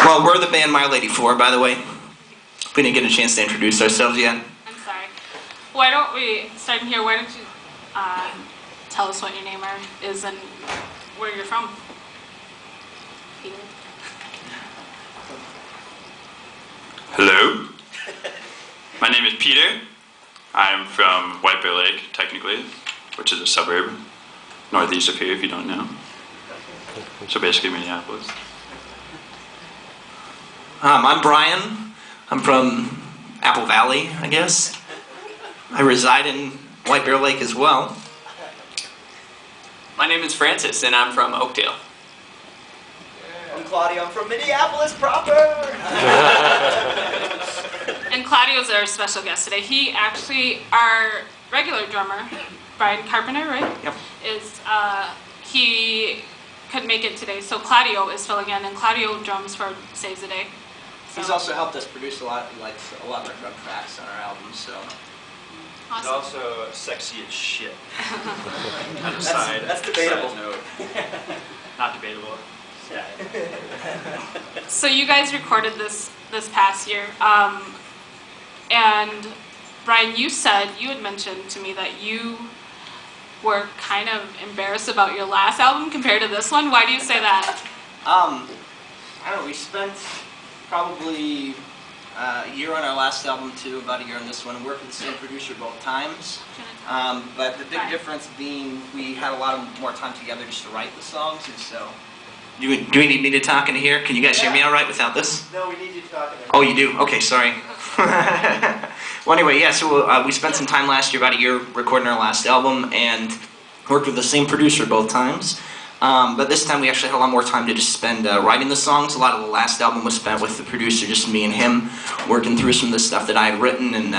Well, we're the band My Lady 4, by the way. We didn't get a chance to introduce ourselves yet. I'm sorry. Why don't we start in here? Why don't you tell us what your name is and where you're from? Peter. Hello. My name is Peter. I'm from White Bear Lake, technically, which is a suburb northeast of here, if you don't know. So basically Minneapolis. I'm Brian. I'm from Apple Valley, I guess. I reside in White Bear Lake as well. My name is Francis, and I'm from Oakdale. I'm Claudio. I'm from Minneapolis proper. And Claudio's our special guest today. He actually, our regular drummer, Brian Carpenter, right? Yep. He couldn't make it today, so Claudio is filling in, and Claudio drums for Saves the Day. So. He's also helped us produce a lot of our drum tracks on our album, so. Awesome. He's also sexy as shit. That's debatable. Not debatable. Yeah. So you guys recorded this past year, and Brian, you had mentioned to me that you were kind of embarrassed about your last album compared to this one. Why do you say that? I don't know, we spent probably a year on our last album too, about a year on this one, and worked with the same producer both times. But the big difference being we had a lot more time together just to write the songs, and so. Do we need me to talk into here? Can you guys hear me all right without this? No, we need you to talk in there. Oh, you do? Okay, sorry. Well, anyway, yeah, so we spent some time last year, about a year, recording our last album, and worked with the same producer both times. But this time we actually had a lot more time to just spend writing the songs. A lot of the last album was spent with the producer, just me and him, working through some of the stuff that I had written, and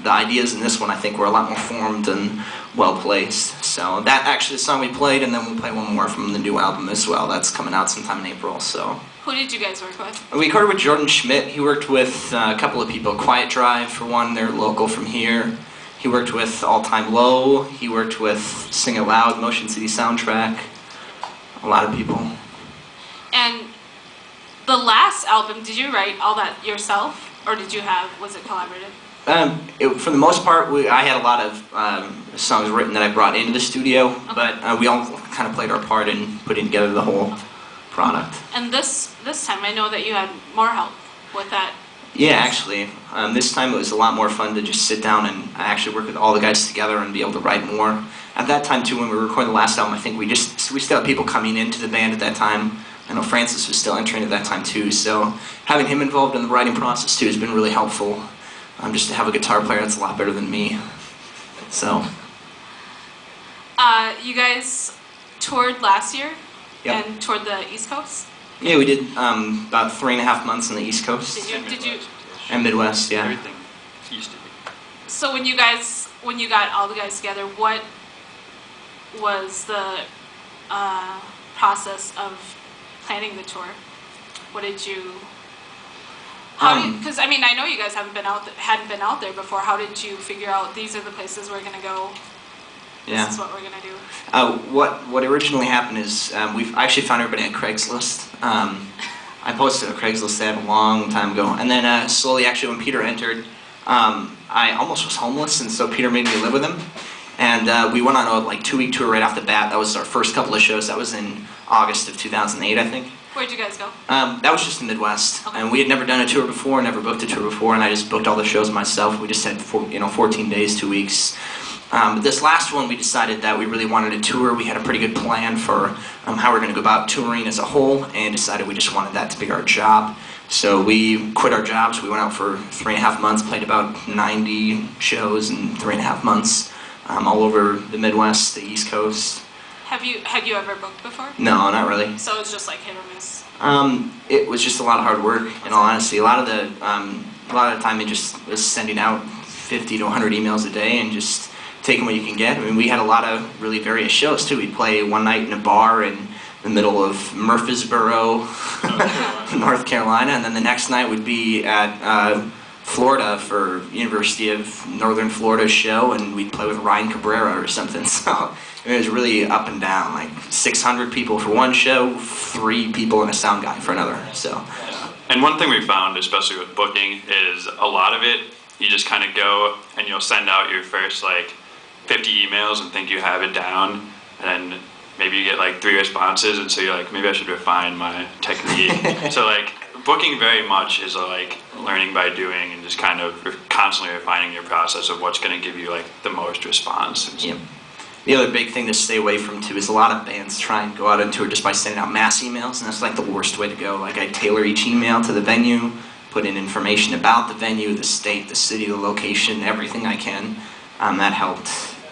the ideas in this one I think were a lot more formed and well placed. So that actually the song we played, and then we'll play one more from the new album as well. That's coming out sometime in April. So. Who did you guys work with? We recorded with Jordan Schmidt. He worked with a couple of people. Quiet Drive, for one, they're local from here. He worked with All Time Low. He worked with Sing It Loud, Motion City Soundtrack. A lot of people. And the last album, did you write all that yourself, or was it collaborative? For the most part, I had a lot of songs written that I brought into the studio, okay. But we all kind of played our part in putting together the whole product. And this time, I know that you had more help with that. Yeah, actually. This time it was a lot more fun to just sit down and actually work with all the guys together and be able to write more. At that time, too, when we were recording the last album, I think we still had people coming into the band at that time. I know Francis was still entering at that time, too, so having him involved in the writing process, too, has been really helpful. Just to have a guitar player that's a lot better than me. So. You guys toured last year? Yep. And toured the East Coast? Yeah, we did about 3.5 months on the East Coast. Did you? And Midwest, yeah. Everything used to be. So when you got all the guys together, what was the process of planning the tour? What did you? Because I mean, I know you guys hadn't been out there before. How did you figure out these are the places we're gonna go? Yeah. This is what we're gonna do. What originally happened is I actually found everybody at Craigslist. I posted a Craigslist ad a long time ago, and then slowly, actually, when Peter entered, I almost was homeless, and so Peter made me live with him, and we went on a 2-week tour right off the bat. That was our first couple of shows. That was in August of 2008, I think. Where'd you guys go? That was just the Midwest, okay. And we had never done a tour before, never booked a tour before, and I just booked all the shows myself. We just had 14 days, 2 weeks. But this last one, we decided that we really wanted a tour. We had a pretty good plan for how we're going to go about touring as a whole, and decided we just wanted that to be our job. So we quit our jobs. We went out for 3.5 months, played about 90 shows in 3.5 months, all over the Midwest, the East Coast. Had you ever booked before? No, not really. So it was just like hit or miss. It was just a lot of hard work, in all honesty. A lot of the time it just was sending out 50 to 100 emails a day and just taking what you can get. I mean, we had a lot of really various shows too. We'd play one night in a bar in the middle of Murfreesboro, North Carolina, and then the next night would be at Florida for University of Northern Florida show, and we'd play with Ryan Cabrera or something. So it was really up and down, like 600 people for one show, 3 people and a sound guy for another. So And one thing we found, especially with booking, is a lot of it, you just kind of go and you'll send out your first like 50 emails and think you have it down, and then maybe you get like 3 responses, and so you're like, maybe I should refine my technique. So like booking very much is like learning by doing and just kind of constantly refining your process of what's going to give you like the most response. Yep. The other big thing to stay away from too is a lot of bands try and go out on tour just by sending out mass emails, and that's like the worst way to go. Like I tailor each email to the venue, put in information about the venue, the state, the city, the location, everything I can. That helped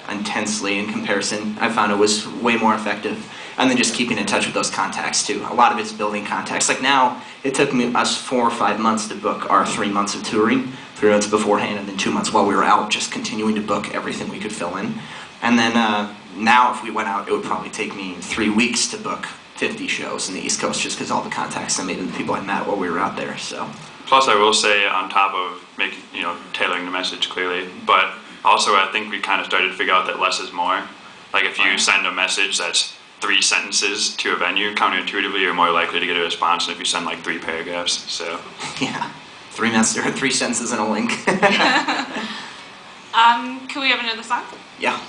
intensely in comparison. I found it was way more effective. And then just keeping in touch with those contacts too. A lot of it's building contacts. Like now, it took us 4 or 5 months to book our 3 months of touring, 3 months beforehand, and then 2 months while we were out, just continuing to book everything we could fill in. And then now, if we went out, it would probably take me 3 weeks to book 50 shows in the East Coast, just because all the contacts I made and the people I met while we were out there. So. Plus, I will say, on top of making, tailoring the message clearly, but also I think we kind of started to figure out that less is more. Like if you send a message that's 3 sentences to a venue, counterintuitively you're more likely to get a response than if you send like 3 paragraphs. So. Yeah, 3 sentences and a link. Can we have another song? Yeah.